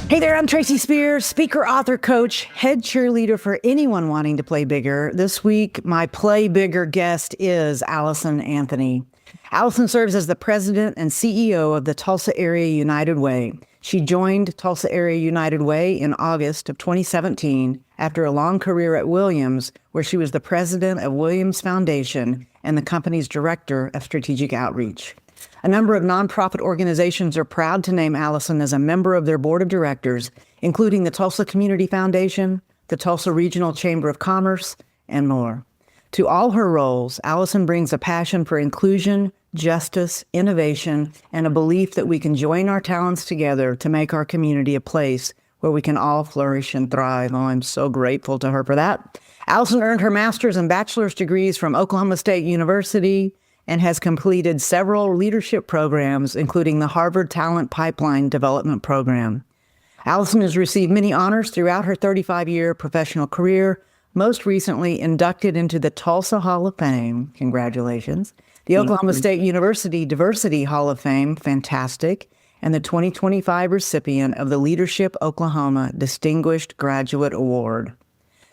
Hey there, I'm Tracy Spears, speaker, author, coach, head cheerleader for anyone wanting to play bigger. This week, my Play Bigger guest is Alison Anthony. Alison serves as the president and CEO of the Tulsa Area United Way. She joined Tulsa Area United Way in August of 2017 after a long career at Williams, where she was the president of Williams Foundation and the company's director of strategic outreach. A number of nonprofit organizations are proud to name Alison as a member of their board of directors, including the Tulsa Community Foundation, the Tulsa Regional Chamber of Commerce, and more. To all her roles, Alison brings a passion for inclusion, justice, innovation, and a belief that we can join our talents together to make our community a place where we can all flourish and thrive. Oh, I'm so grateful to her for that. Alison earned her master's and bachelor's degrees from Oklahoma State University and has completed several leadership programs, including the Harvard Talent Pipeline Development Program. Alison has received many honors throughout her 35-year professional career, most recently inducted into the Tulsa Hall of Fame. Congratulations. The Oklahoma State University Diversity Hall of Fame, fantastic, and the 2025 recipient of the Leadership Oklahoma Distinguished Graduate Award.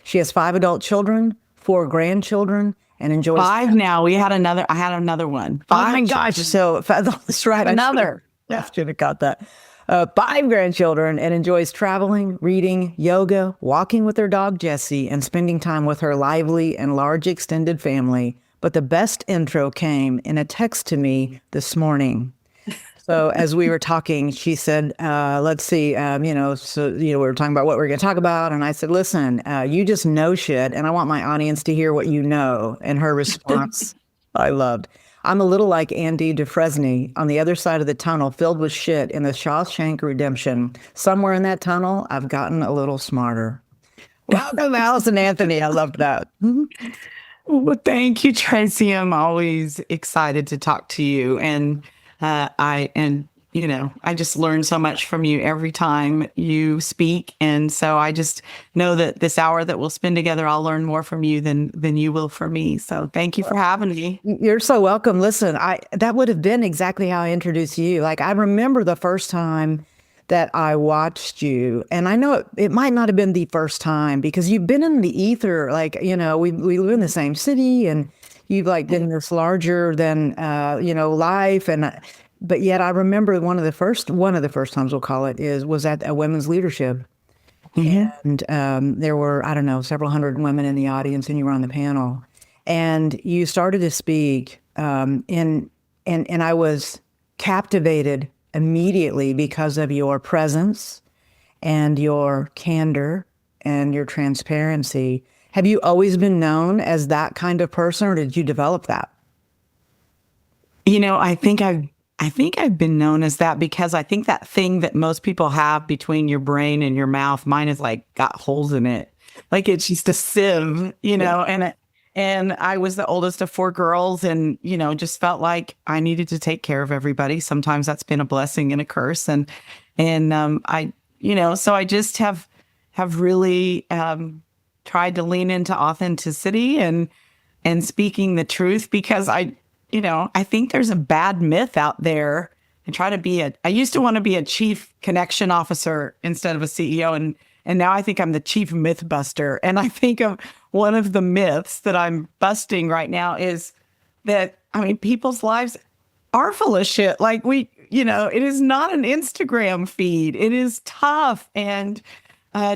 She has 5 adult children, 4 grandchildren, and enjoys 5 now. I had another one. 5. Oh my gosh! So that's right. Another. I should have got that. 5 grandchildren, and enjoys traveling, reading, yoga, walking with her dog Jessie, and spending time with her lively and large extended family. But the best intro came in a text to me this morning. So as we were talking, she said, let's see, we were talking about what we're going to talk about. And I said, listen, you just know shit. And I want my audience to hear what you know. And her response, I loved. I'm a little like Andy Dufresne on the other side of the tunnel filled with shit in the Shawshank Redemption. Somewhere in that tunnel, I've gotten a little smarter. Welcome, Alison Anthony. I loved that. Well, thank you, Tracy. I'm always excited to talk to you. And I just learn so much from you every time you speak. And so I just know that this hour that we'll spend together, I'll learn more from you than you will from me. So thank you for having me. You're so welcome. Listen, that would have been exactly how I introduced you. Like, I remember the first time that I watched you, and I know it might not have been the first time because you've been in the ether. Like, we live in the same city, and you've been this larger than life, but yet I remember one of the first times, we'll call it, was at a women's leadership, and there were, I don't know, several hundred women in the audience, and you were on the panel, and you started to speak, and I was captivated immediately because of your presence and your candor and your transparency. Have you always been known as that kind of person, or did you develop that? I think I've been known as that because I think that thing that most people have between your brain and your mouth, mine is got holes in it. Like it's just a sieve, and I was the oldest of 4 girls and, just felt like I needed to take care of everybody. Sometimes that's been a blessing and a curse. So I just have really, tried to lean into authenticity and speaking the truth because I think there's a bad myth out there. I used to want to be a chief connection officer instead of a CEO. And now I think I'm the chief myth buster. And I think of one of the myths that I'm busting right now is that, people's lives are full of shit. It is not an Instagram feed. It is tough and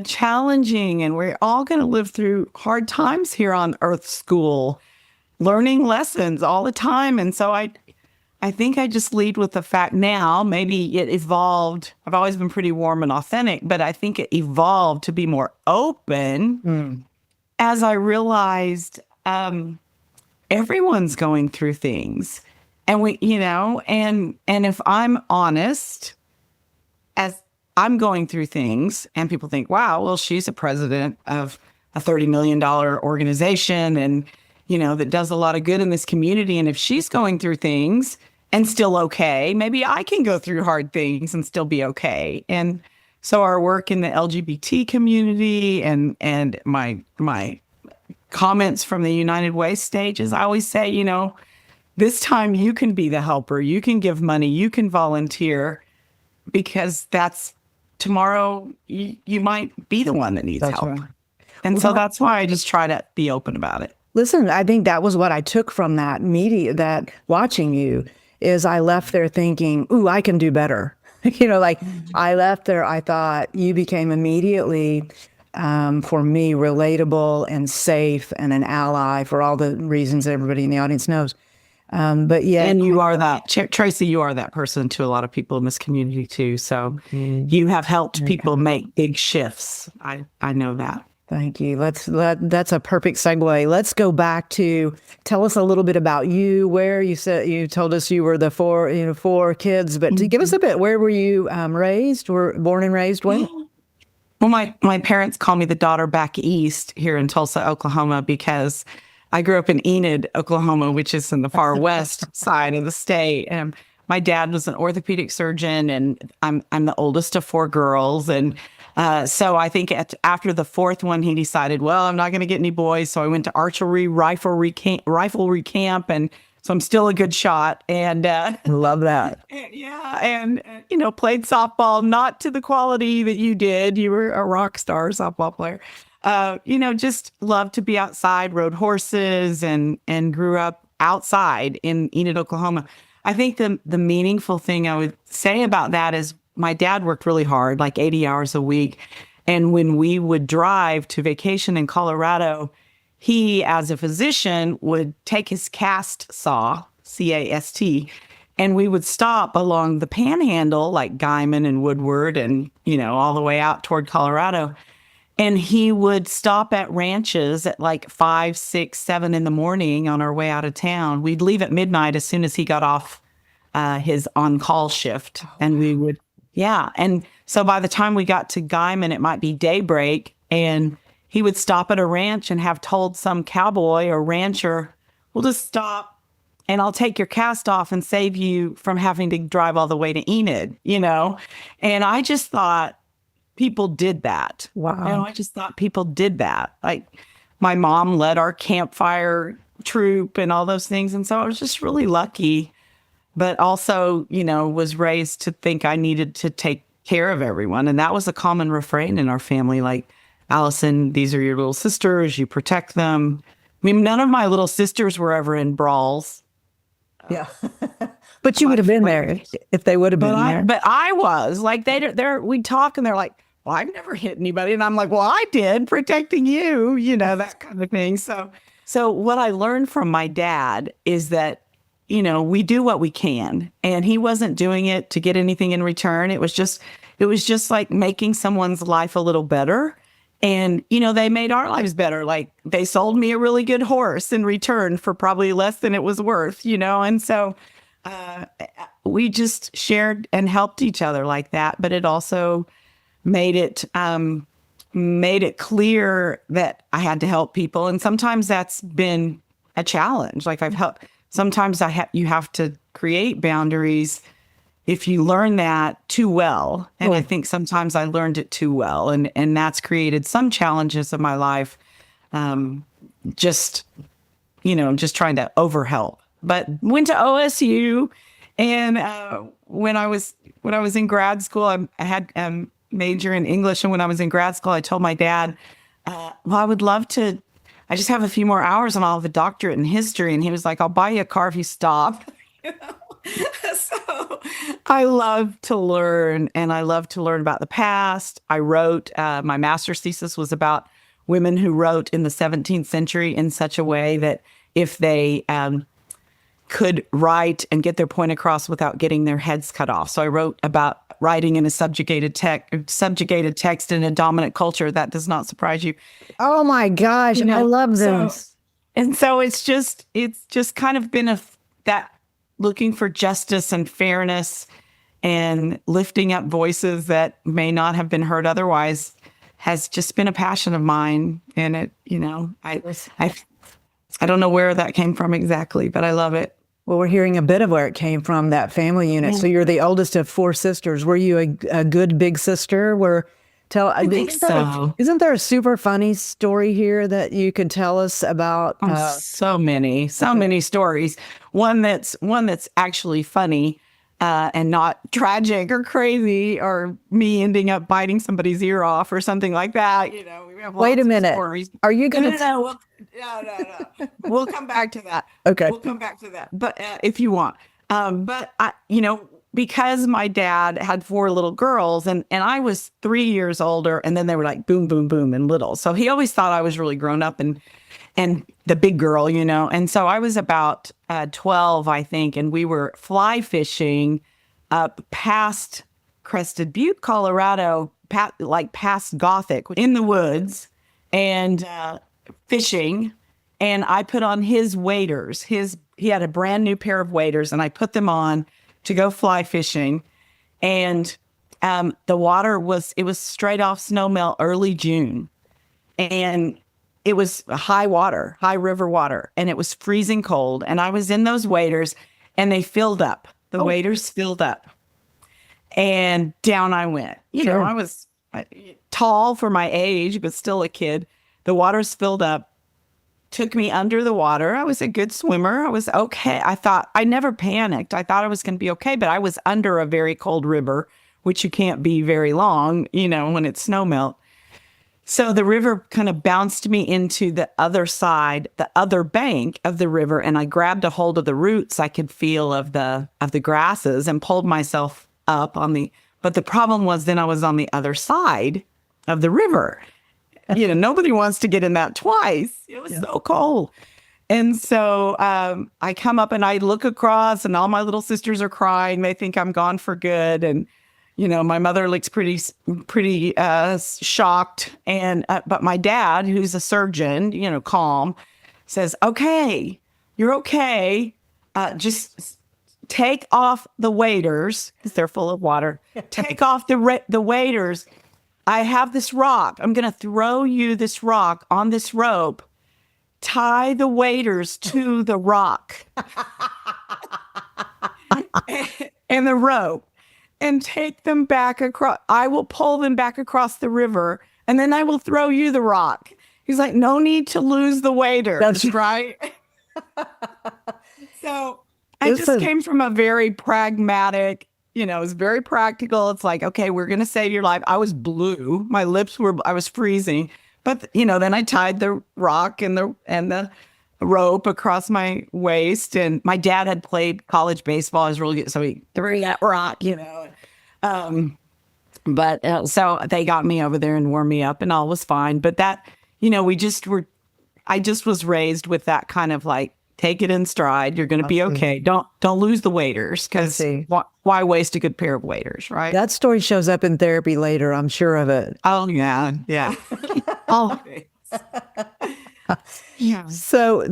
challenging, and we're all going to live through hard times here on Earth School, learning lessons all the time. And so I think I just lead with the fact now, maybe it evolved. I've always been pretty warm and authentic, but I think it evolved to be more open as I realized everyone's going through things. And and if I'm honest, as I'm going through things and people think, wow, well, she's a president of a $30 million organization and, that does a lot of good in this community. And if she's going through things and still okay, maybe I can go through hard things and still be okay. And so our work in the LGBT community and my comments from the United Way stages, I always say, this time you can be the helper. You can give money. You can volunteer, because tomorrow you might be the one that needs help. Right. And so that's why I just try to be open about it. Listen, I think that was what I took from that media, that watching you, is I left there thinking, ooh, I can do better. I left there, I thought you became immediately, for me, relatable and safe and an ally for all the reasons everybody in the audience knows. But yeah. And you are that, Tracy, you are that person to a lot of people in this community too. So you have helped people make big shifts. I know that. Thank you. That's a perfect segue. Let's go back to tell us a little bit about you. Where you told us you were the four kids, but to give us a bit, where were you raised? Were born and raised when? Well, my parents call me the daughter back east here in Tulsa, Oklahoma, because I grew up in Enid, Oklahoma, which is in the far west side of the state. And my dad was an orthopedic surgeon, and I'm the oldest of four girls. And so I think after the fourth one, he decided, well, I'm not going to get any boys. So I went to archery, riflery camp. And so I'm still a good shot. And love that. Yeah. And, played softball, not to the quality that you did. You were a rock star softball player. Just loved to be outside, rode horses, and grew up outside in Enid, Oklahoma. I think the meaningful thing I would say about that is my dad worked really hard, like 80 hours a week. And when we would drive to vacation in Colorado, he, as a physician, would take his cast saw, C-A-S-T, and we would stop along the panhandle, like Guyman and Woodward and, all the way out toward Colorado. And he would stop at ranches at like 5, 6, 7 in the morning on our way out of town. We'd leave at midnight as soon as he got off his on-call shift. And we would, And so by the time we got to Guyman, it might be daybreak. And he would stop at a ranch and have told some cowboy or rancher, we'll just stop and I'll take your cast off and save you from having to drive all the way to Enid, And I just thought, people did that. Wow. I just thought people did that. Like my mom led our campfire troop and all those things. And so I was just really lucky, but also, was raised to think I needed to take care of everyone. And that was a common refrain in our family. Like, Allison, these are your little sisters. You protect them. I mean, none of my little sisters were ever in brawls. Yeah. But you would have been there if they would have been there. But I was like, we'd talk and they're like, well, I've never hit anybody. And I'm like, well, I did, protecting you, that kind of thing. So what I learned from my dad is that, we do what we can. And he wasn't doing it to get anything in return. It was just like making someone's life a little better. And, they made our lives better. Like they sold me a really good horse in return for probably less than it was worth, And so we just shared and helped each other like that. But it also made it clear that I had to help people. And sometimes that's been a challenge. Like sometimes you have to create boundaries if you learn that too well. And I think sometimes I learned it too well. And that's created some challenges in my life. Just trying to overhelp. But went to OSU. And when I was in grad school, I had major in English. And when I was in grad school, I told my dad, I would love to, I just have a few more hours and I'll have a doctorate in history. And he was like, I'll buy you a car if you stop. So I love to learn, and I love to learn about the past. I wrote, my master's thesis was about women who wrote in the 17th century in such a way that if they could write and get their point across without getting their heads cut off. So I wrote about writing in a subjugated text in a dominant culture. That does not surprise you. Oh my gosh, I love this. So it's just kind of been that looking for justice and fairness and lifting up voices that may not have been heard otherwise has just been a passion of mine. And it, I don't know where that came from exactly, but I love it. Well, we're hearing a bit of where it came from, that family unit. Yeah. So you're the oldest of four sisters. Were you a good big sister? Tell, I think so. Isn't there a super funny story here that you could tell us about? So many stories. One that's actually funny, and not tragic or crazy, or me ending up biting somebody's ear off or something like that. You know, we have Wait a lots of minute. stories. Are you going to? No. We'll come back to that. Okay. We'll come back to that. But if you want, but I, because my dad had 4 little girls, and I was 3 years older, and then they were like boom, boom, boom, and little. So he always thought I was really grown up and the big girl, And so I was about 12, I think, and we were fly fishing up past Crested Butte, Colorado, past Gothic, in the woods, and fishing. And I put on his waders. He had a brand new pair of waders, and I put them on to go fly fishing. And the water was straight off snowmelt, early June. And it was high river water, and it was freezing cold. And I was in those waders, and they filled up. The waders filled up. And down I went. I was tall for my age, but still a kid. The waters filled up, took me under the water. I was a good swimmer. I was okay. I never panicked. I thought I was going to be okay, but I was under a very cold river, which you can't be very long, when it's snowmelt. So the river kind of bounced me into the other side, the other bank of the river, and I grabbed a hold of the roots I could feel of the grasses and pulled myself up but the problem was then I was on the other side of the river. Nobody wants to get in that twice. It was so cold. And so I come up and I look across, and all my little sisters are crying. They think I'm gone for good. And, my mother looks pretty shocked. And but my dad, who's a surgeon, calm, says, "Okay, you're okay. Just take off the waders, because they're full of water. Take off the waders. I have this rock. I'm going to throw you this rock on this rope. Tie the waders to the rock and the rope, and take them back across. I will pull them back across the river, and then I will throw you the rock." He's like, "No need to lose the waders." That's right. So I just came from a very pragmatic, it was very practical. It's like, okay, we're going to save your life. I was blue. My lips I was freezing. But, then I tied the rock and the rope across my waist. And my dad had played college baseball. I was really good. So he threw that rock, But so they got me over there and warmed me up, and all was fine. But that, I just was raised with that kind of like, take it in stride. You're going to be okay. Don't lose the waders, because why waste a good pair of waders, right? That story shows up in therapy later. I'm sure of it. Oh yeah. Always. Yeah. So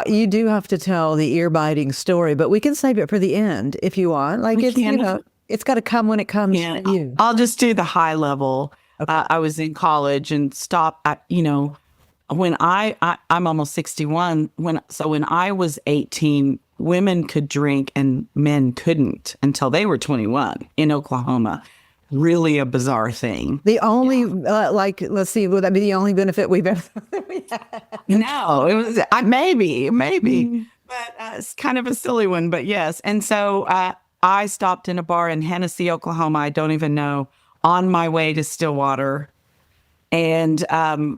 you do have to tell the ear biting story, but we can save it for the end if you want. Like it's got to come when it comes to you. I'll just do the high level. Okay. I was in college and stopped. When I'm almost 61. When I was 18, women could drink and men couldn't until they were 21 in Oklahoma. Really a bizarre thing. The only let's see, would that be the only benefit we've ever had? No, it was maybe, but it's kind of a silly one. But yes, and so I stopped in a bar in Hennessy, Oklahoma. I don't even know, on my way to Stillwater, and a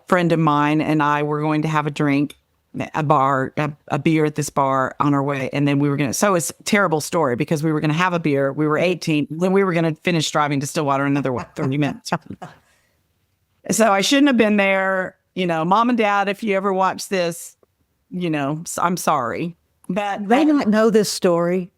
friend of mine and I were going to have a drink, a beer at this bar on our way. And then so it's a terrible story, because we were going to have a beer. We were 18. Then we were going to finish driving to Stillwater another 30 minutes. So I shouldn't have been there. Mom and Dad, if you ever watch this, I'm sorry. But they not know this story.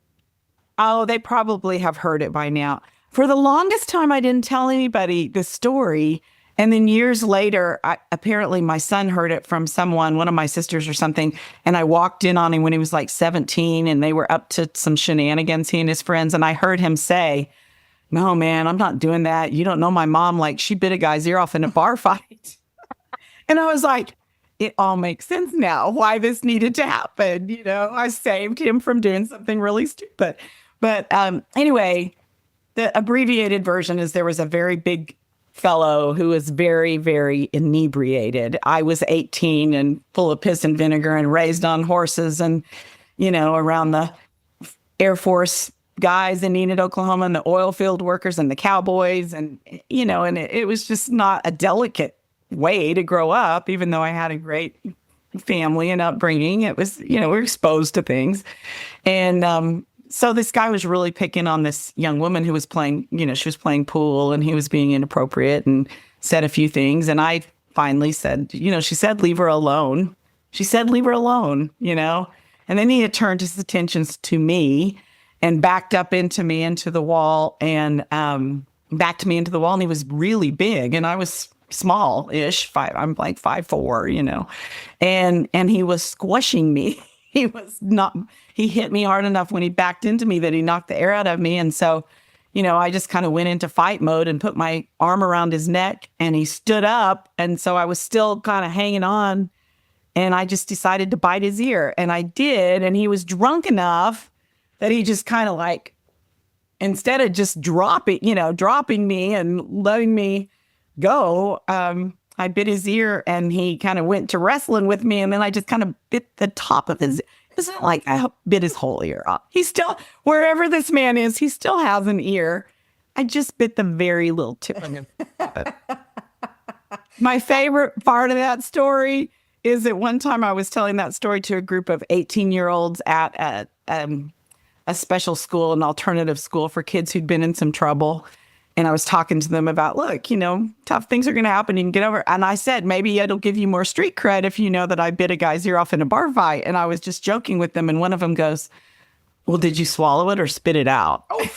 Oh, they probably have heard it by now. For the longest time, I didn't tell anybody the story. And then years later, apparently my son heard it from one of my sisters or something. And I walked in on him when he was like 17, and they were up to some shenanigans, he and his friends. And I heard him say, "No, man, I'm not doing that. You don't know my mom. Like, she bit a guy's ear off in a bar fight." And I was like, it all makes sense now why this needed to happen. I saved him from doing something really stupid. But anyway, The abbreviated version is there was a very big fellow who was very, very inebriated. I was 18 and full of piss and vinegar and raised on horses and, around the Air Force guys in Enid, Oklahoma, and the oil field workers and the cowboys. And, and it was just not a delicate way to grow up, even though I had a great family and upbringing. It was, we're exposed to things. And so this guy was really picking on this young woman who was playing, she was playing pool and he was being inappropriate and said a few things. And I finally said, she said, leave her alone. She said, leave her alone, And then he had turned his attentions to me and backed up into me into the wall and backed me into the wall. And he was really big and I was small-ish. I'm like 5'4", and he was squishing me. He hit me hard enough when he backed into me that he knocked the air out of me. And so, I just kind of went into fight mode and put my arm around his neck and he stood up. And so I was still kind of hanging on and I just decided to bite his ear. And I did. And he was drunk enough that he just kind of like, instead of just dropping me and letting me go, I bit his ear and he kind of went to wrestling with me. And then I just kind of bit the top of his, it wasn't like I bit his whole ear off. He's still, wherever this man is, he still has an ear. I just bit the very little tip of him. My favorite part of that story is that one time I was telling that story to a group of 18-year-olds at a special school, an alternative school for kids who'd been in some trouble. And I was talking to them about, look, tough things are going to happen. You can get over it. And I said, maybe it'll give you more street cred if you know that I bit a guy's ear off in a bar fight. And I was just joking with them. And one of them goes, well, did you swallow it or spit it out? Oh.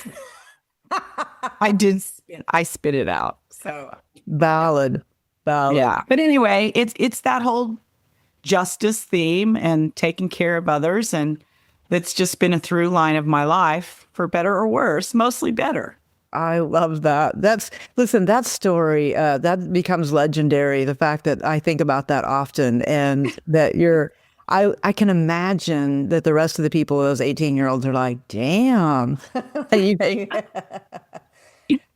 I spit it out. So valid. Yeah. But anyway, it's that whole justice theme and taking care of others. And that's just been a through line of my life, for better or worse, mostly better. I love that. That story, that becomes legendary. The fact that I think about that often and that I can imagine that the rest of the people, those 18-year-olds are like, damn.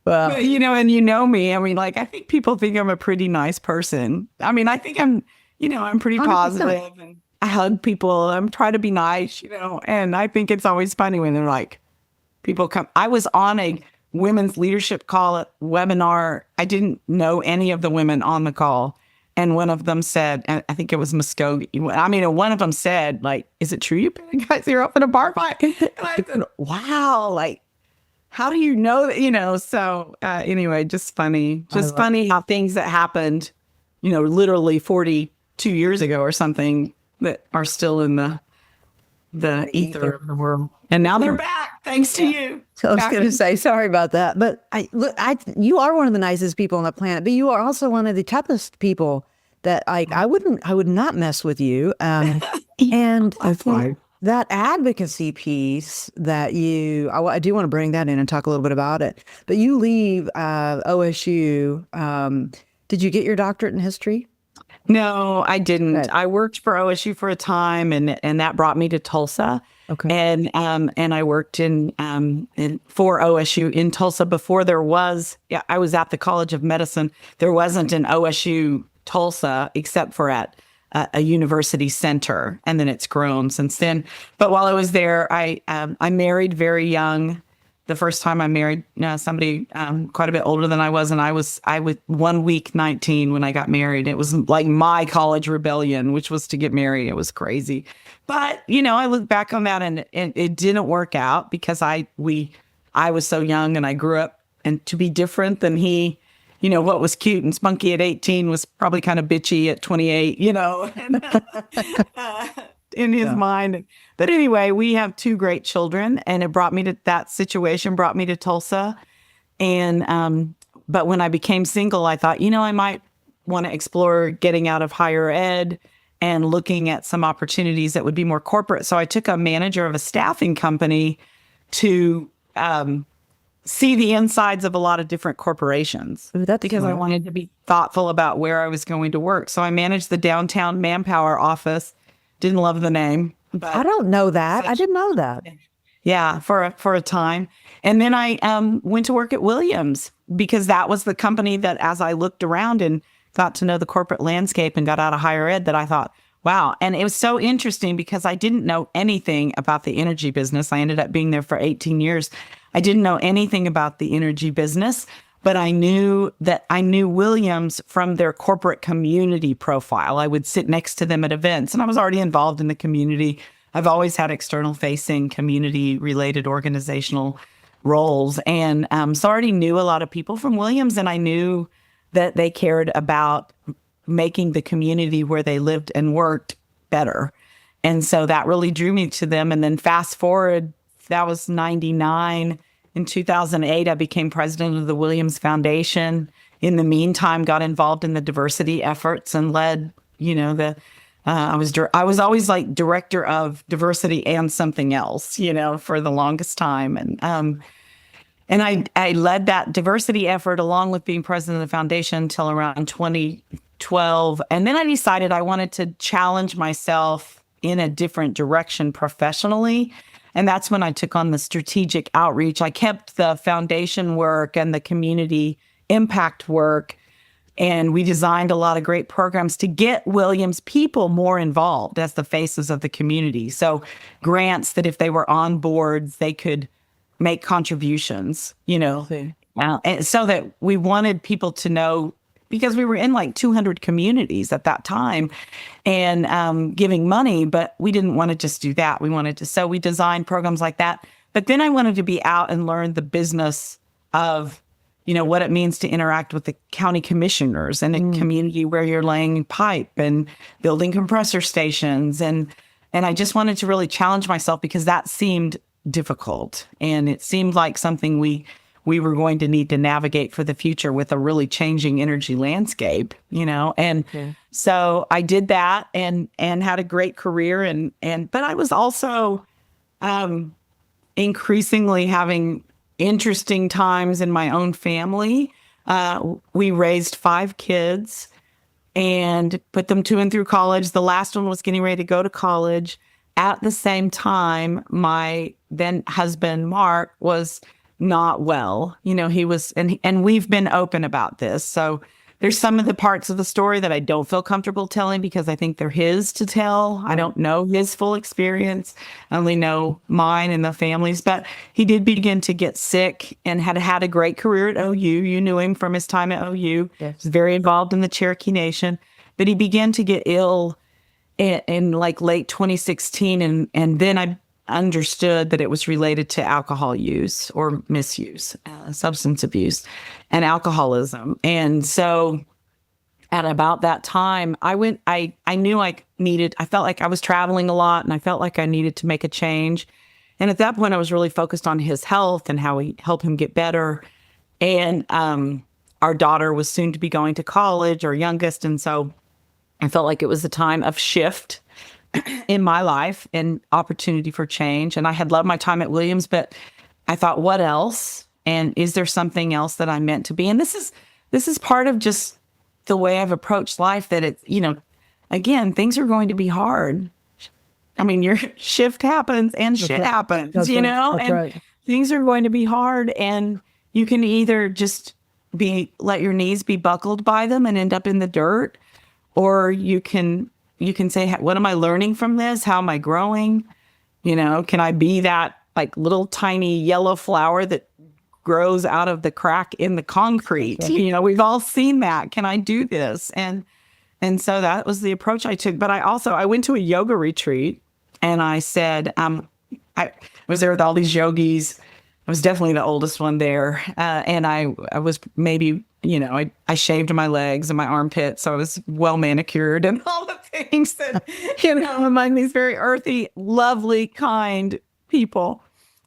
Well, and me. I mean, like, I think people think I'm a pretty nice person. I mean, I think I'm pretty 100%. positive and I hug people. I'm trying to be nice, and I think it's always funny when they're like, people come. I was on a women's leadership call webinar. I didn't know any of the women on the call. And one of them said, and I think it was Muskogee. I mean, one of them said, like, is it true you bit a guy's ear off in a bar fight? And I said, wow, like, how do you know that, So anyway, just funny. Just funny how things that happened, literally 42 years ago or something that are still in the ether of the world. And now they're back, thanks to you. So I was going to say, sorry about that. But you are one of the nicest people on the planet, but you are also one of the toughest people that I would not mess with you. And I think that advocacy piece that I do want to bring that in and talk a little bit about it. But you leave OSU. Did you get your doctorate in history? No, I didn't. Right. I worked for OSU for a time, and that brought me to Tulsa. Okay. And I worked in for OSU in Tulsa before there was. Yeah, I was at the College of Medicine. There wasn't an OSU Tulsa except for at a university center, and then it's grown since then. But while I was there, I married very young. The first time I married somebody quite a bit older than I was, and I was 1 week 19 when I got married. It was like my college rebellion, which was to get married. It was crazy. But, I look back on that and it didn't work out because I was so young and I grew up, and to be different than he, what was cute and spunky at 18 was probably kind of bitchy at 28, in his mind. But anyway, we have 2 great children, and it brought me to that situation, brought me to Tulsa. And, but when I became single, I thought, I might want to explore getting out of higher ed and looking at some opportunities that would be more corporate. So I took a manager of a staffing company to see the insides of a lot of different corporations. Ooh, that's because smart. I wanted to be thoughtful about where I was going to work. So I managed the downtown Manpower office. Didn't love the name. But I don't know that. I didn't know that. Yeah, for a time. And then I went to work at Williams because that was the company that, as I looked around and got to know the corporate landscape and got out of higher ed, that I thought, wow. And it was so interesting because I didn't know anything about the energy business. I ended up being there for 18 years. I didn't know anything about the energy business, but I knew Williams from their corporate community profile. I would sit next to them at events, and I was already involved in the community. I've always had external facing community related organizational roles. And so I already knew a lot of people from Williams, and I knew that they cared about making the community where they lived and worked better. And so that really drew me to them. And then fast forward, that was 99. In 2008, I became president of the Williams Foundation. In the meantime, got involved in the diversity efforts and led, I was always like director of diversity and something else, for the longest time. And I led that diversity effort along with being president of the foundation until around 2012. And then I decided I wanted to challenge myself in a different direction professionally. And that's when I took on the strategic outreach. I kept the foundation work and the community impact work. And we designed a lot of great programs to get Williams people more involved as the faces of the community. So grants that if they were on boards, they could make contributions, and so that we wanted people to know, because we were in like 200 communities at that time and giving money, but we didn't want to just do that. So we designed programs like that. But then I wanted to be out and learn the business of, what it means to interact with the county commissioners in a community where you're laying pipe and building compressor stations. And I just wanted to really challenge myself because that seemed difficult. And it seemed like something we were going to need to navigate for the future with a really changing energy landscape, And so I did that and had a great career. But I was also increasingly having interesting times in my own family. We raised 5 kids and put them to and through college. The last one was getting ready to go to college. At the same time, my then husband, Mark, was not well. He was, and we've been open about this. So there's some of the parts of the story that I don't feel comfortable telling because I think they're his to tell. I don't know his full experience. I only know mine and the family's. But he did begin to get sick and had a great career at OU. You knew him from his time at OU. Yes. He was very involved in the Cherokee Nation. But he began to get ill in like late 2016. And then I understood that it was related to alcohol use or misuse, substance abuse and alcoholism. And so at about that time, I knew I felt like I was traveling a lot and I felt like I needed to make a change. And at that point, I was really focused on his health and how we help him get better. And our daughter was soon to be going to college, our youngest. And so I felt like it was a time of shift in my life and opportunity for change. And I had loved my time at Williams, but I thought, what else? And is there something else that I'm meant to be? And this is part of just the way I've approached life, that it's, again, things are going to be hard. I mean, your shift happens and shit happens, That's and right. Things are going to be hard. And you can either just let your knees be buckled by them and end up in the dirt, or you can say, what am I learning from this? How am I growing? Can I be that like little tiny yellow flower that grows out of the crack in the concrete? We've all seen that. Can I do this? And so that was the approach I took. But I went to a yoga retreat and I said, I was there with all these yogis. I was definitely the oldest one there. And I was maybe, I shaved my legs and my armpits. So I was well manicured and all the things that, among these very earthy, lovely, kind people.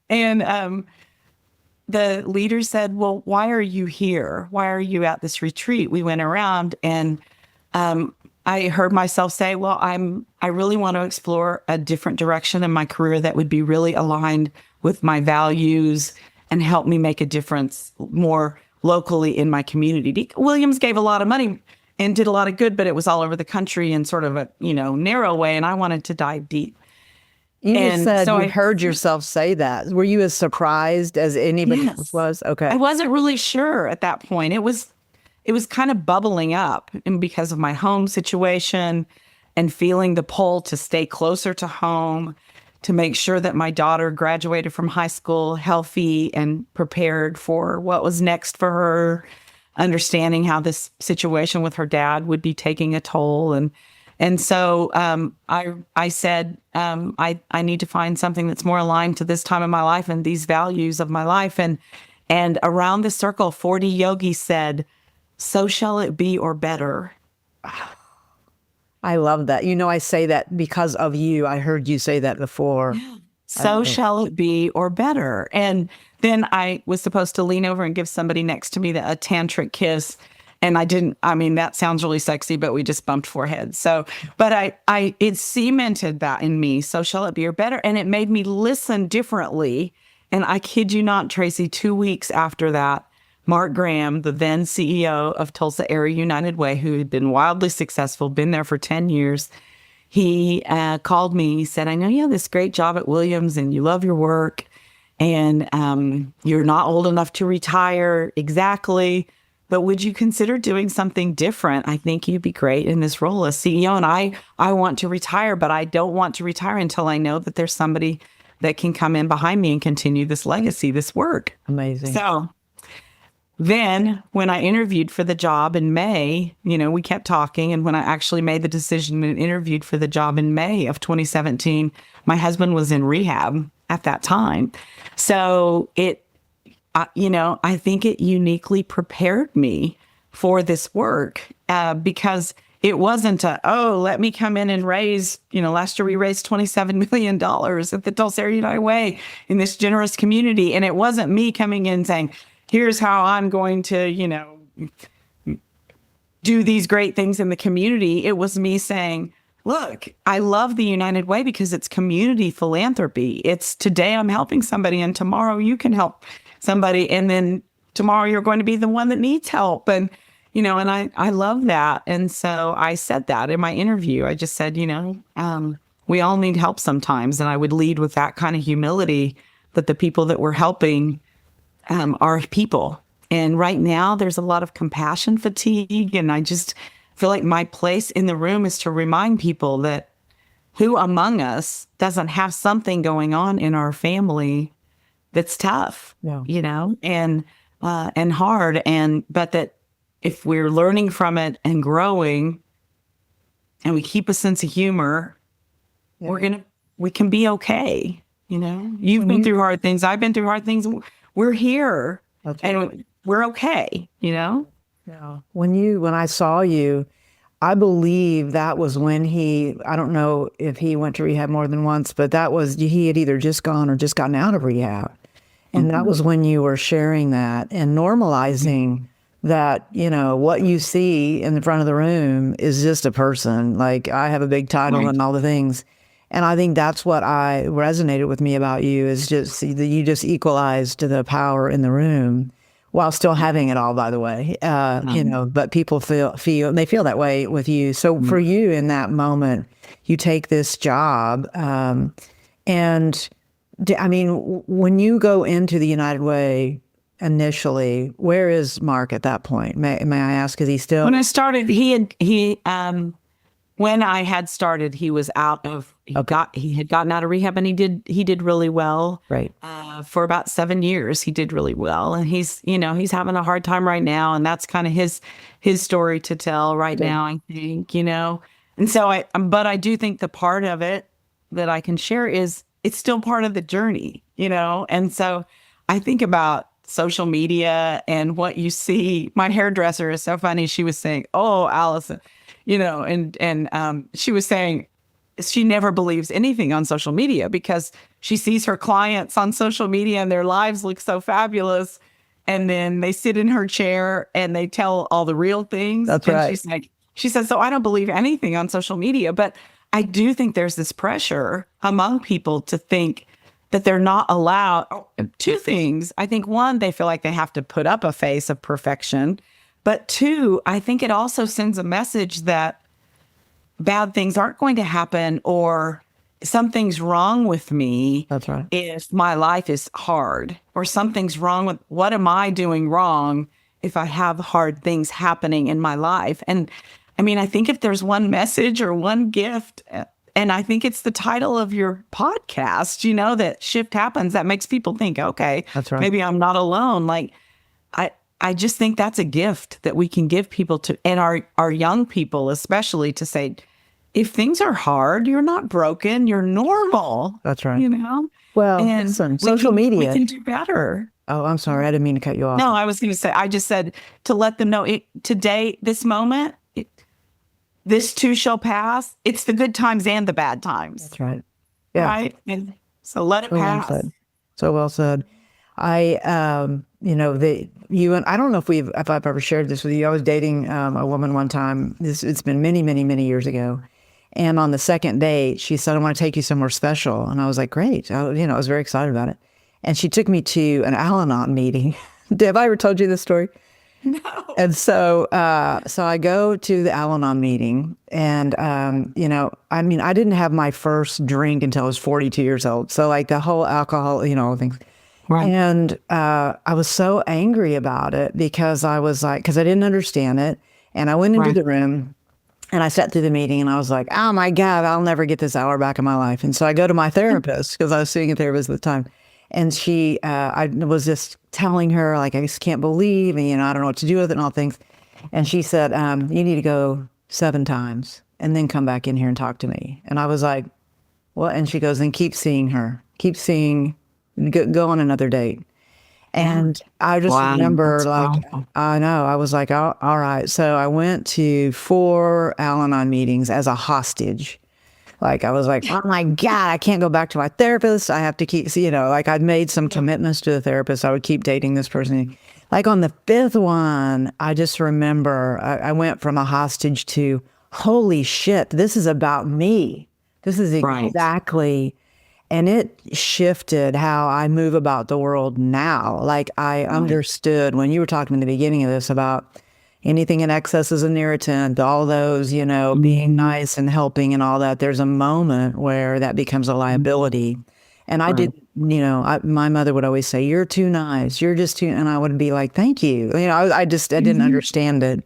And the leader said, well, why are you here? Why are you at this retreat? We went around and I heard myself say, well, I really want to explore a different direction in my career that would be really aligned with my values and help me make a difference more locally in my community. Williams gave a lot of money and did a lot of good, but it was all over the country in sort of a, narrow way. And I wanted to dive deep. You just And said so you I heard yourself say that. Were you as surprised as anybody else Yes. was? Okay. I wasn't really sure at that point. It was kind of bubbling up, and because of my home situation and feeling the pull to stay closer to home, to make sure that my daughter graduated from high school healthy and prepared for what was next for her, understanding how this situation with her dad would be taking a toll. And so I said, I need to find something that's more aligned to this time of my life and these values of my life. And around the circle, 40 yogis said, "So shall it be, or better." I love that. You know, I say that because of you. I heard you say that before. So shall it be, or better. And then I was supposed to lean over and give somebody next to me a tantric kiss. And I didn't. I mean, that sounds really sexy, but we just bumped foreheads. So, but it cemented that in me. So shall it be, or better. And it made me listen differently. And I kid you not, Tracy, 2 weeks after that, Mark Graham, the then CEO of Tulsa Area United Way, who had been wildly successful, been there for 10 years, he called me. He said, "I know you have this great job at Williams and you love your work, and you're not old enough to retire exactly, but would you consider doing something different? I think you'd be great in this role as CEO. And I want to retire, but I don't want to retire until I know that there's somebody that can come in behind me and continue this legacy, this work." Amazing. So then when I interviewed for the job in May, we kept talking. And when I actually made the decision and interviewed for the job in May of 2017, my husband was in rehab at that time. So I think it uniquely prepared me for this work because it wasn't let me come in and raise, last year we raised $27 million at the Tulsa Area United Way in this generous community. And it wasn't me coming in saying, here's how I'm going to, do these great things in the community. It was me saying, look, I love the United Way because it's community philanthropy. It's today I'm helping somebody and tomorrow you can help somebody. And then tomorrow you're going to be the one that needs help. And, and I love that. And so I said that in my interview. I just said, we all need help sometimes. And I would lead with that kind of humility that the people that we're helping are people. And right now there's a lot of compassion fatigue. And I just feel like my place in the room is to remind people that who among us doesn't have something going on in our family that's tough, and hard. But that if we're learning from it and growing and we keep a sense of humor, we can be okay. You've been through hard things. I've been through hard things. We're here and we're okay, Yeah. When I saw you, I believe that was when I don't know if he went to rehab more than once, but he had either just gone or just gotten out of rehab. And that was when you were sharing that and normalizing that, what you see in the front of the room is just a person. Like, I have a big title and all the things. And I think that's what resonated with me about you, is just that you just equalized the power in the room while still having it all, by the way. But people feel that way with you. So for you in that moment, you take this job, and when you go into the United Way initially, where is Mark at that point? May I ask? Is he still? When I started, when I had started, he was he had gotten out of rehab, and he did really well. Right. For about 7 years, he did really well. And he's having a hard time right now. And that's kind of his story to tell right now, I think, And so but I do think the part of it that I can share is it's still part of the journey, And so I think about social media and what you see. My hairdresser is so funny. She was saying, "Oh, Alison," and she was saying she never believes anything on social media because she sees her clients on social media and their lives look so fabulous. And then they sit in her chair and they tell all the real things. That's and right. She says, "So I don't believe anything on social media." But I do think there's this pressure among people to think that they're not allowed. Two things. I think one, they feel like they have to put up a face of perfection. But two, I think it also sends a message that bad things aren't going to happen, or something's wrong with me. That's right. If my life is hard, or something's wrong with, what am I doing wrong if I have hard things happening in my life? And I mean, I think if there's one message or one gift, and I think it's the title of your podcast, that shift happens, that makes people think, okay, that's right. Maybe I'm not alone. Like, I just think that's a gift that we can give people to, and our young people especially, to say, if things are hard, you're not broken, you're normal. That's right. Well, and listen, social media. We can do better. Oh, I'm sorry. I didn't mean to cut you off. No, I was going to say, I just said to let them know today, this moment, this too shall pass. It's the good times and the bad times. That's right. Yeah. Right. And so let it pass. So well said. I, you and I don't know if I've ever shared this with you. I was dating a woman one time. It's been many, many, many years ago. And on the second date, she said, "I want to take you somewhere special." And I was like, "Great." I was very excited about it. And she took me to an Al-Anon meeting. Have I ever told you this story? No. And so I go to the Al-Anon meeting, and I didn't have my first drink until I was 42 years old. So like the whole alcohol, things. Right. And I was so angry about it because I didn't understand it. And I went into the room and I sat through the meeting and I was like, oh my God, I'll never get this hour back in my life. And so I go to my therapist, because I was seeing a therapist at the time. And I was just telling her, like, I just can't believe, and, I don't know what to do with it and all things. And she said, you need to go 7 times and then come back in here and talk to me. And I was like, what? And she goes, then keep seeing her, go on another date. And I just remember, I know, I was like, all right. So I went to 4 Al-Anon meetings as a hostage. Like, I was like, oh my God, I can't go back to my therapist. I have to keep, I'd made some commitments to the therapist. I would keep dating this person. Like on the 5th one, I just remember I went from a hostage to, holy shit, this is about me. This is exactly, and it shifted how I move about the world now. Like, I understood when you were talking in the beginning of this about anything in excess is an irritant, all those, being nice and helping and all that. There's a moment where that becomes a liability. And I did, my mother would always say, you're too nice. You're just too, and I would be like, thank you. I didn't understand it.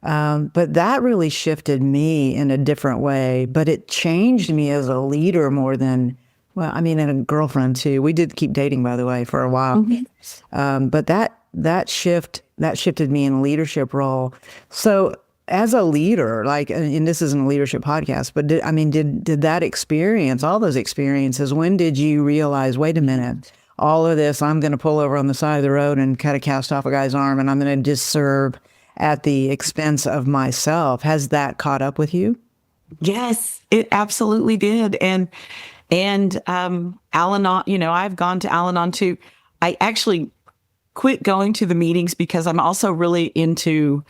But that really shifted me in a different way, but it changed me as a leader more than, and a girlfriend too. We did keep dating, by the way, for a while. But that shifted me in a leadership role. So as a leader, and this isn't a leadership podcast, but did that experience, all those experiences, when did you realize, wait a minute, all of this, I'm going to pull over on the side of the road and cut a cast off a guy's arm, and I'm going to just serve at the expense of myself? Has that caught up with you? Yes, it absolutely did. And Al-Anon, I've gone to Al-Anon too. I actually quit going to the meetings because I'm also really into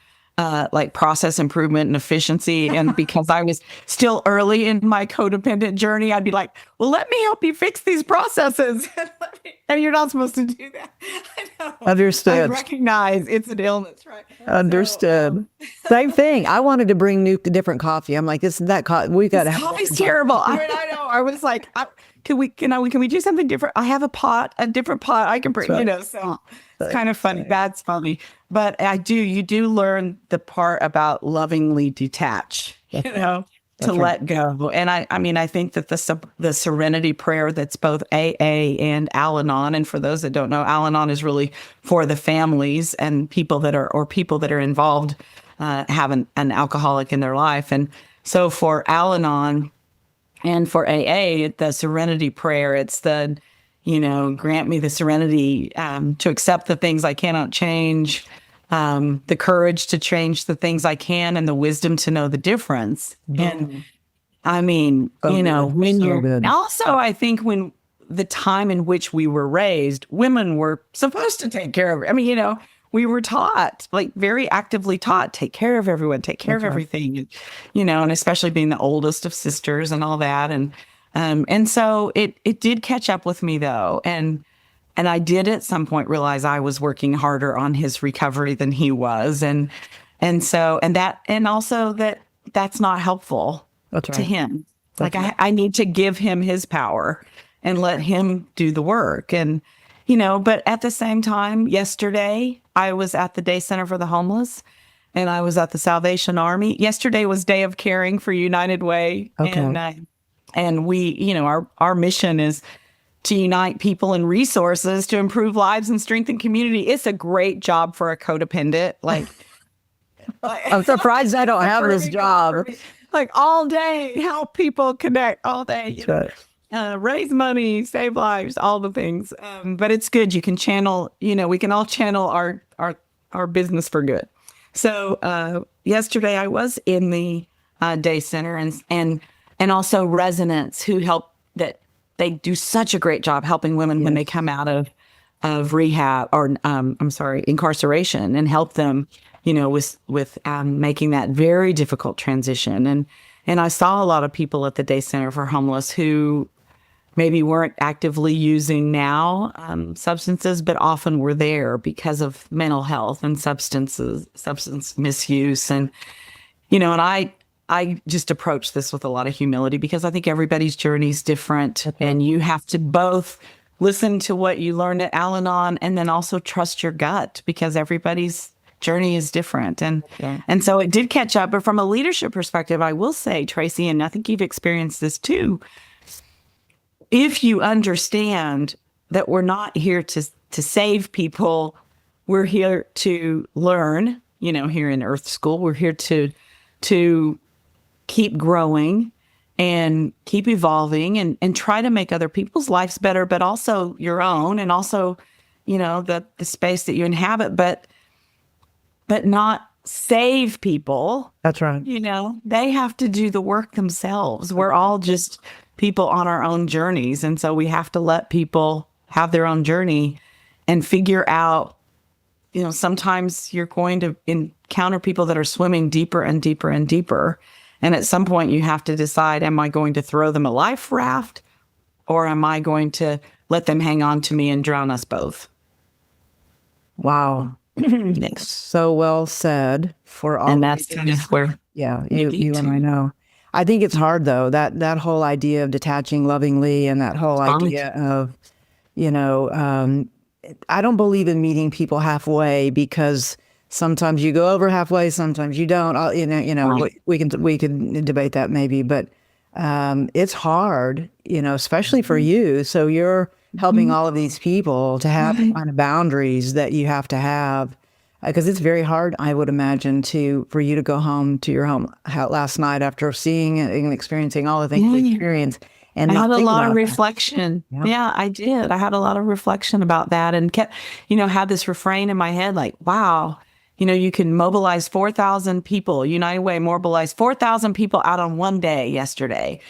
process improvement and efficiency. And because I was still early in my codependent journey, I'd be like, well, let me help you fix these processes. And you're not supposed to do that. I know. Understood. I recognize it's an illness, right? Understood. Same thing. I wanted to bring different coffee. I'm like, that coffee. We got to have coffee's terrible. I know. I was like, can we do something different? I have a different pot I can bring, so it's kind of funny. That's funny. But you do learn the part about lovingly detach, to let go. And I think that the serenity prayer that's both AA and Al-Anon, and for those that don't know, Al-Anon is really for the families and people that are involved, have an alcoholic in their life. And so for Al-Anon and for AA, the serenity prayer, it's the, grant me the serenity to accept the things I cannot change, the courage to change the things I can, and the wisdom to know the difference. And when you're also, I think when the time in which we were raised, women were supposed to take care of it. We were taught, very actively taught, take care of everyone, take care of everything, and especially being the oldest of sisters and all that. And so it did catch up with me though. And I did at some point realize I was working harder on his recovery than he was. And also that's not helpful to him. Like I need to give him his power and let him do the work. And, but at the same time, yesterday I was at the Day Center for the Homeless and I was at the Salvation Army. Yesterday was Day of Caring for United Way. Okay. And we, our mission is to unite people and resources to improve lives and strengthen community. It's a great job for a codependent. Like, I'm surprised I don't have this job. Like all day, help people connect all day. Raise money, save lives, all the things. But it's good. You can channel, we can all channel our business for good. So yesterday I was in the Day Center and also residents who help, that they do such a great job helping women when they come out of rehab or incarceration, and help them, with making that very difficult transition. And I saw a lot of people at the Day Center for Homeless who maybe weren't actively using now substances, but often were there because of mental health and substance misuse. And, and I just approach this with a lot of humility because I think everybody's journey is different. Okay. And you have to both listen to what you learned at Al-Anon and then also trust your gut, because everybody's journey is different. And so it did catch up. But from a leadership perspective, I will say, Tracy, and I think you've experienced this too, if you understand that we're not here to save people, we're here to learn, here in Earth School, we're here to keep growing and keep evolving and try to make other people's lives better, but also your own, and also, the space that you inhabit, but not save people. That's right. They have to do the work themselves. We're all just people on our own journeys. And so we have to let people have their own journey and figure out, sometimes you're going to encounter people that are swimming deeper and deeper and deeper. And at some point you have to decide, am I going to throw them a life raft, or am I going to let them hang on to me and drown us both? Wow. So well said for all. And that's kind of where you and I know. I think it's hard though, that whole idea of detaching lovingly, and that whole idea of, I don't believe in meeting people halfway, because sometimes you go over halfway, sometimes you don't. Right. we can debate that maybe, but it's hard, especially for you. So you're helping all of these people to have kind of boundaries that you have to have, because it's very hard, I would imagine, for you to go home to your home last night after seeing and experiencing all the things you experienced. And I had a lot of reflection. Yeah, I did. I had a lot of reflection about that, and kept, had this refrain in my head, like, wow, you can mobilize 4,000 people. United Way mobilized 4,000 people out on one day yesterday,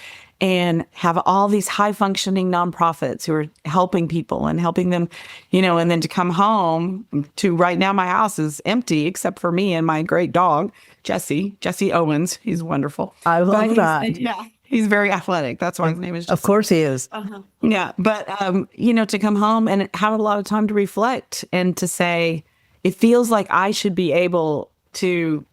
and have all these high functioning nonprofits who are helping people and helping them, and then to come home to right now, my house is empty except for me and my great dog, Jesse Owens. He's wonderful. I love that. Yeah. He's very athletic. That's why his name is Jesse. Of course he is. Yeah. But, to come home and have a lot of time to reflect and to say, it feels like I should be able to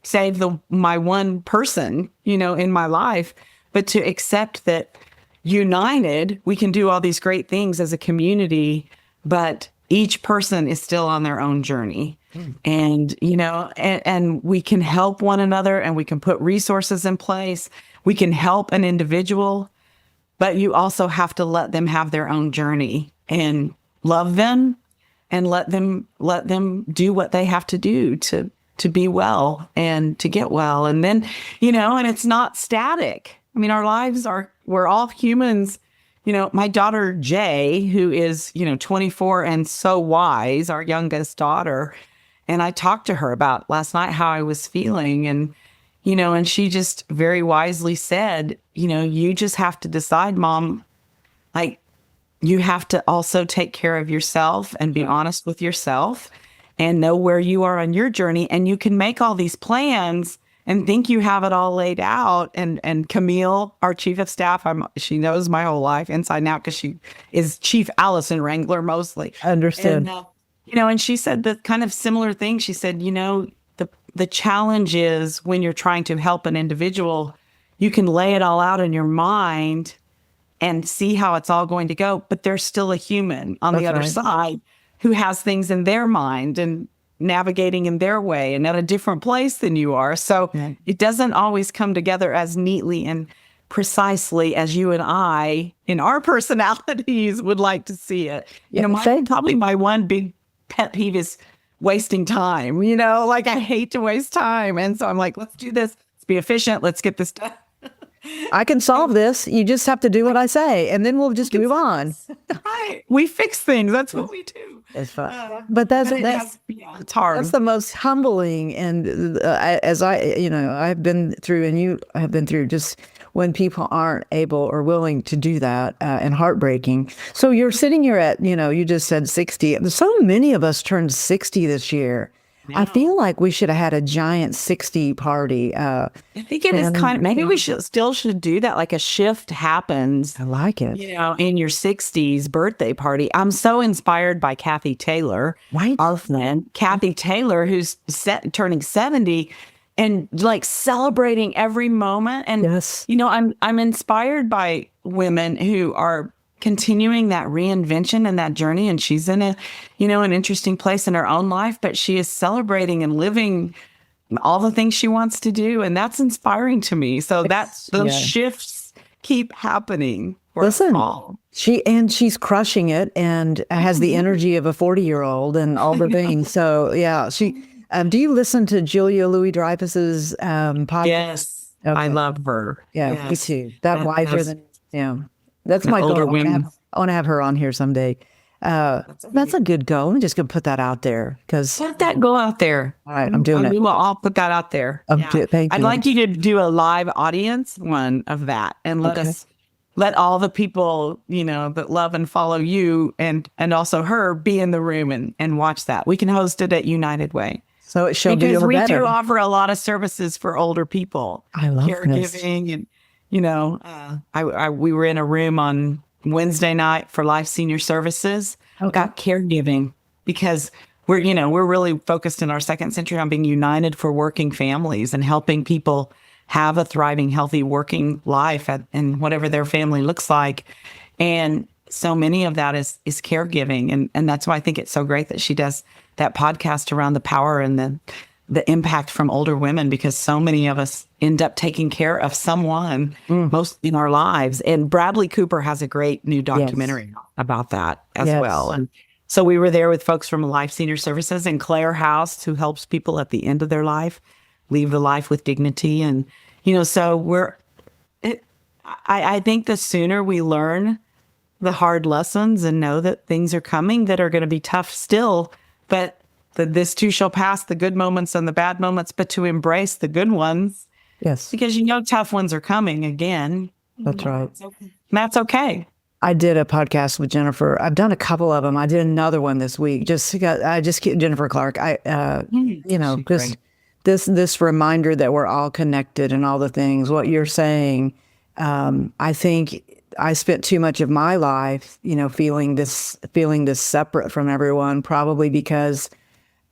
save my one person, in my life, but to accept that united, we can do all these great things as a community, but each person is still on their own journey. And, and we can help one another, and we can put resources in place. We can help an individual, but you also have to let them have their own journey and love them and let them do what they have to do to be well and to get well. And then, and it's not static. I mean, our lives we're all humans. My daughter, Jay, who is, 24 and so wise, our youngest daughter. And I talked to her about last night how I was feeling. And, and she just very wisely said, you just have to decide, Mom, like, you have to also take care of yourself and be honest with yourself and know where you are on your journey. And you can make all these plans and think you have it all laid out. And Camille, our chief of staff, she knows my whole life inside and out, because she is Chief Alison Wrangler mostly. Understood. And, and she said the kind of similar thing. She said, the challenge is when you're trying to help an individual you can lay it all out in your mind and see how it's all going to go. But there's still a human on the other side who has things in their mind and navigating in their way and at a different place than you are. So it doesn't always come together as neatly and precisely as you and I, in our personalities, would like to see it. Probably my one big pet peeve is wasting time. Like I hate to waste time. And so I'm like, let's do this. Let's be efficient. Let's get this done. I can solve this. You just have to do what I say, and then we'll just move on. Right. We fix things. That's what we do. It's fun. But it's hard. That's the most humbling. And as I've been through, and you have been through, just when people aren't able or willing to do that, and heartbreaking. So you're sitting here at, you just said 60. So many of us turned 60 this year. I feel like we should have had a giant 60 party. I think it is maybe we should do that. Like a shift happens. I like it. In your 60s birthday party. I'm so inspired by Kathy Taylor, our friend, Kathy Taylor, who's turning 70 and like celebrating every moment. And, I'm inspired by women who are continuing that reinvention and that journey. And she's in an interesting place in her own life, but she is celebrating and living all the things she wants to do. And that's inspiring to me. So those shifts keep happening. Listen, she's crushing it and has the energy of a 40-year-old and all the things. So do you listen to Julia Louis-Dreyfus's podcast? Yes. Okay. I love her. Yeah, me too. That wiser than, that's my older goal. Women. I want to have her on here someday. That's a good goal. I'm just going to put that out there because let that go out there. All right, I'm doing it. We will all put that out there. Thank you. I'd like you to do a live audience one of that and let all the people, that love and follow you and also her be in the room and watch that. We can host it at United Way. So it shall be because we better. do offer a lot of services for older people. I love caregiving and we were in a room on Wednesday night for Life Senior Services about caregiving because we're really focused in our second century on being united for working families and helping people have a thriving, healthy working life and whatever their family looks like. And so many of that is caregiving. And that's why I think it's so great that she does that podcast around the power and the impact from older women, because so many of us end up taking care of someone most in our lives. And Bradley Cooper has a great new documentary about that as well. And so we were there with folks from Life Senior Services and Claire House, who helps people at the end of their life leave the life with dignity. And, so I think the sooner we learn the hard lessons and know that things are coming that are going to be tough still, but this too shall pass, the good moments and the bad moments, but to embrace the good ones. Yes. Because tough ones are coming again. That's right. That's okay. I did a podcast with Jennifer. I've done a couple of them. I did another one this week. Jennifer Clark. This reminder that we're all connected and all the things, what you're saying. I think I spent too much of my life, feeling this separate from everyone, probably because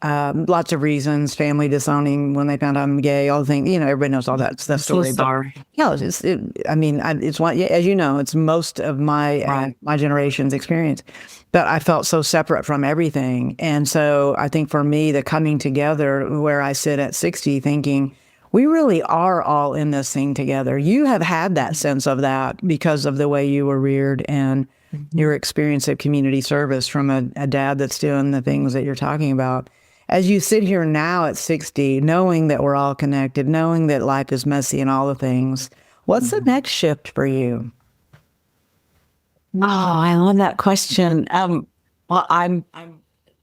lots of reasons, family disowning when they found out I'm gay, all the things, everybody knows all that story. So sorry. Yeah, it's one, as you know, it's most of my my generation's experience. But I felt so separate from everything. And so I think for me, the coming together where I sit at 60 thinking, we really are all in this thing together. You have had that sense of that because of the way you were reared and your experience of community service from a dad that's doing the things that you're talking about. As you sit here now at 60, knowing that we're all connected, knowing that life is messy and all the things, what's the next shift for you? Oh, I love that question. Well, I'm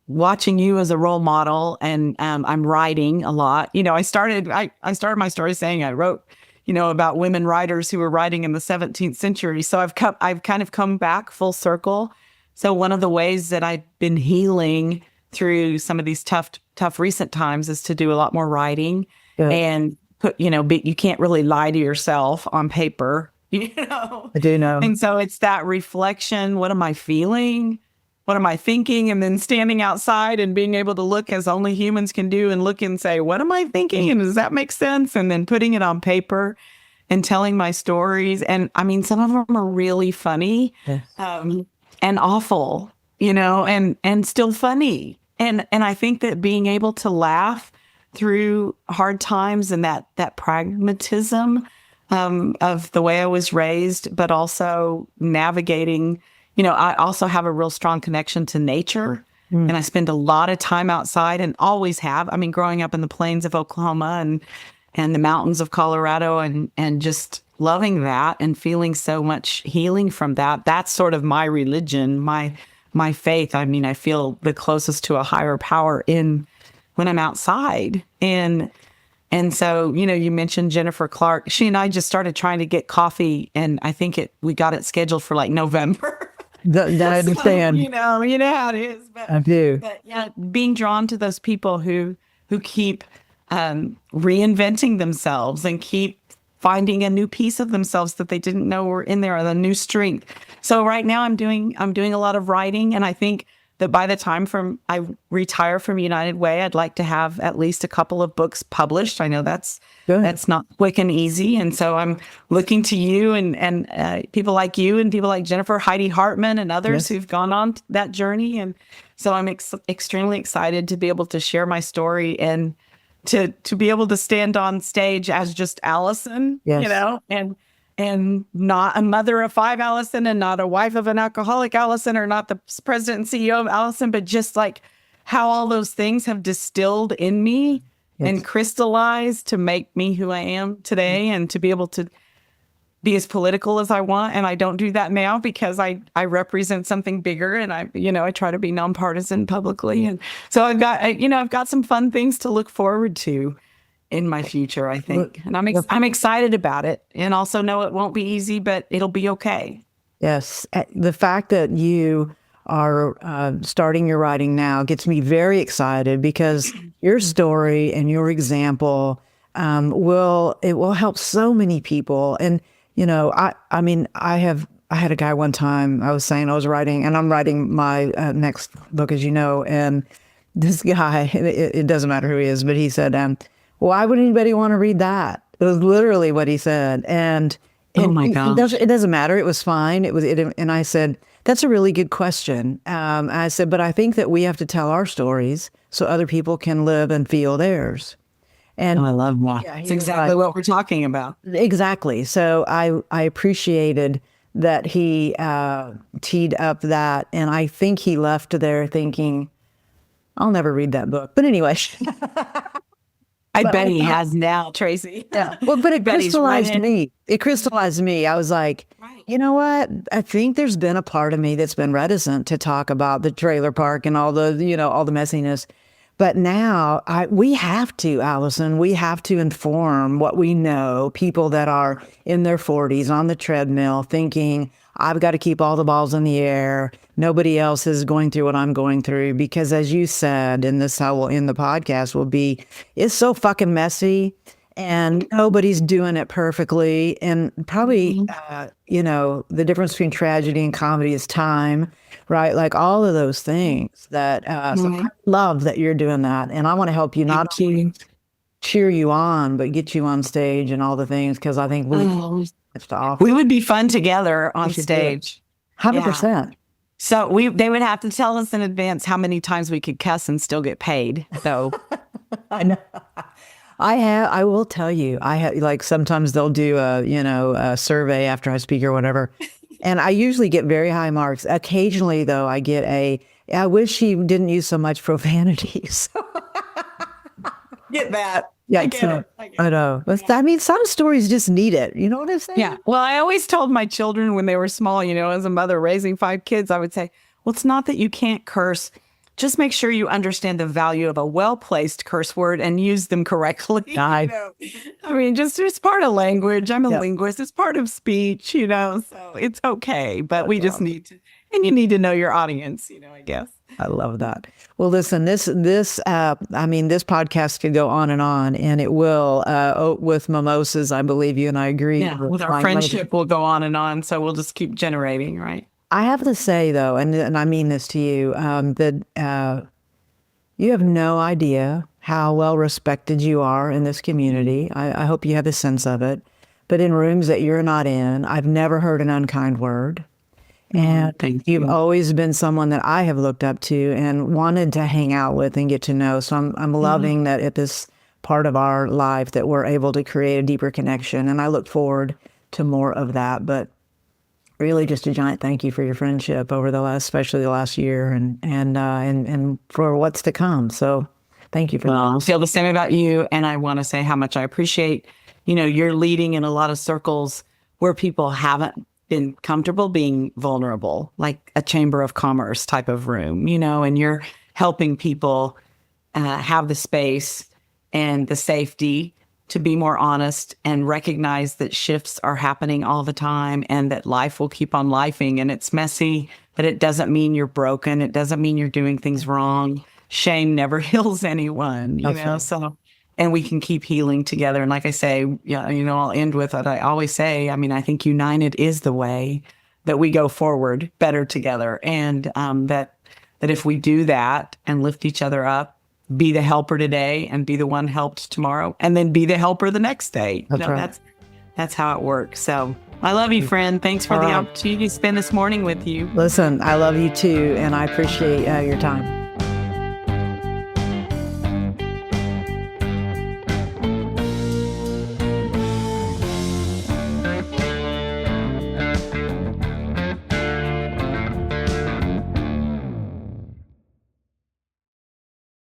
watching you as a role model, and I'm writing a lot. I started my story saying I wrote, about women writers who were writing in the 17th century. So I've kind of come back full circle. So one of the ways that I've been healing through some of these tough recent times is to do a lot more writing and put, you can't really lie to yourself on paper, I do know. And so it's that reflection. What am I feeling? What am I thinking? And then standing outside and being able to look as only humans can do and look and say, what am I thinking? And does that make sense? And then putting it on paper and telling my stories. And I mean, some of them are really funny, and awful, and still funny. And I think that being able to laugh through hard times and that pragmatism of the way I was raised, but also navigating, I also have a real strong connection to nature. And I spend a lot of time outside and always have. I mean, growing up in the plains of Oklahoma and the mountains of Colorado and just loving that and feeling so much healing from that. That's sort of my religion, my faith. I mean, I feel the closest to a higher power when I'm outside. And so, you mentioned Jennifer Clark. She and I just started trying to get coffee, and I think we got it scheduled for like November. I understand. So, you know how it is. But, I do. But yeah, being drawn to those people who keep reinventing themselves and keep finding a new piece of themselves that they didn't know were in there, or the new strength. So right now I'm doing a lot of writing, and I think that by the time I retire from United Way, I'd like to have at least a couple of books published. I know that's not quick and easy. And so I'm looking to you and people like you and people like Jennifer, Heidi Hartman, and others who've gone on that journey. And so I'm extremely excited to be able to share my story and to be able to stand on stage as just Alison, and not a mother of 5 Alison, and not a wife of an alcoholic Alison, or not the president and CEO of Alison, but just like how all those things have distilled in me and crystallized to make me who I am today, and to be able to be as political as I want. And I don't do that now because I represent something bigger, and I try to be nonpartisan publicly. And so I've got some fun things to look forward to in my future, I think. And I'm excited about it, and also know it won't be easy, but it'll be okay. Yes. The fact that you are starting your writing now gets me very excited, because your story and your example will help so many people. And, I mean, I had a guy one time, I was saying I was writing, and I'm writing my next book, as you know, and this guy, it doesn't matter who he is, but he said, why would anybody want to read that? It was literally what he said. And oh my gosh. It doesn't matter. It was fine. And I said, that's a really good question. I said, but I think that we have to tell our stories so other people can live and feel theirs. And I love that. Yeah, it's exactly what we're talking about. Exactly. So I appreciated that he teed up that. And I think he left there thinking, I'll never read that book. But anyway. I bet he has now, Tracy. Yeah. Well, but it crystallized me. It crystallized me. I was like, you know what? I think there's been a part of me that's been reticent to talk about the trailer park and all the, all the messiness. But now we have to, Alison, we have to inform what we know, people that are in their 40s on the treadmill thinking, I've got to keep all the balls in the air. Nobody else is going through what I'm going through. Because as you said, and this how we'll end the podcast will be, it's so fucking messy and nobody's doing it perfectly. And probably, the difference between tragedy and comedy is time, right? Like all of those things that, so I love that you're doing that. And I want to help you not only cheer you on, but get you on stage and all the things. Cause I think we would be fun together on stage. 100%. Yeah. So they would have to tell us in advance how many times we could cuss and still get paid. So I know. I will tell you, I have, like, sometimes they'll do a survey after I speak or whatever. And I usually get very high marks. Occasionally though, I get I wish he didn't use so much profanity. So. Get that. Yeah, I know. But I mean, some stories just need it. You know what I'm saying? Yeah. Well, I always told my children when they were small, as a mother raising 5 kids, I would say, well, it's not that you can't curse. Just make sure you understand the value of a well-placed curse word and use them correctly. I mean, it's part of language. I'm a linguist. It's part of speech, so it's okay. But we just need to, and you need to know your audience, I guess. I love that. Well, listen, this podcast could go on, and it will, with mimosas, I believe you and I agree. Yeah, with our friendship will go on and on. So we'll just keep generating, right? I have to say, though, and I mean this to you, that you have no idea how well respected you are in this community. I hope you have a sense of it. but in rooms that you're not in. I've never heard an unkind word. And Thank you've you. always been someone that I have looked up to and wanted to hang out with and get to know. So I'm loving that at this part of our life that we're able to create a deeper connection. And I look forward to more of that. But really just a giant thank you for your friendship over especially the last year and for what's to come. So thank you for that. Well, I feel the same about you. And I want to say how much I appreciate, you're leading in a lot of circles where people haven't been comfortable being vulnerable, like a chamber of commerce type of room, and you're helping people have the space and the safety to be more honest and recognize that shifts are happening all the time and that life will keep on lifing and it's messy, but it doesn't mean you're broken. It doesn't mean you're doing things wrong. Shame never heals anyone, Okay. so, and we can keep healing together. And like I say, I'll end with what I always say. I mean, I think united is the way that we go forward better together. And that if we do that and lift each other up, be the helper today and be the one helped tomorrow, and then be the helper the next day. That's right. That's how it works. So I love you, friend. Thanks for the opportunity to spend this morning with you. Listen, I love you too, and I appreciate your time.